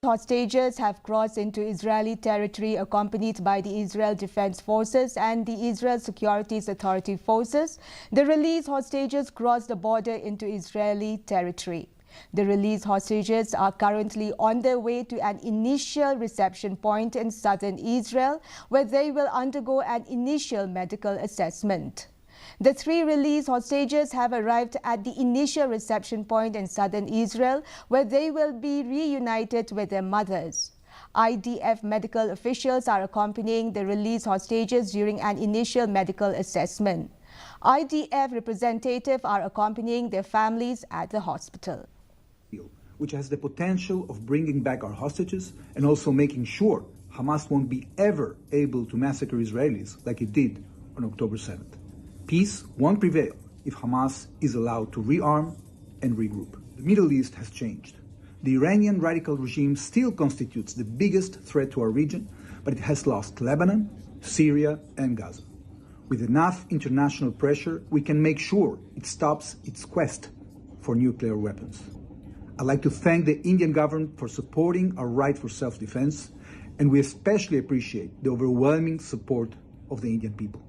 Hostages have crossed into Israeli territory accompanied by the Israel Defense Forces and the Israel Securities Authority forces. The released hostages crossed the border into Israeli territory. The released hostages are currently on their way to an initial reception point in southern Israel, where they will undergo an initial medical assessment. The three released hostages have arrived at the initial reception point in southern Israel, where they will be reunited with their mothers. IDF medical officials are accompanying the released hostages during an initial medical assessment. IDF representatives are accompanying their families at the hospital. Which has the potential of bringing back our hostages and also making sure Hamas won't be ever able to massacre Israelis like it did on October 7th. Peace won't prevail if Hamas is allowed to rearm and regroup. The Middle East has changed. The Iranian radical regime still constitutes the biggest threat to our region, but it has lost Lebanon, Syria, and Gaza. With enough international pressure, we can make sure it stops its quest for nuclear weapons. I'd like to thank the Indian government for supporting our right for self-defense, and we especially appreciate the overwhelming support of the Indian people.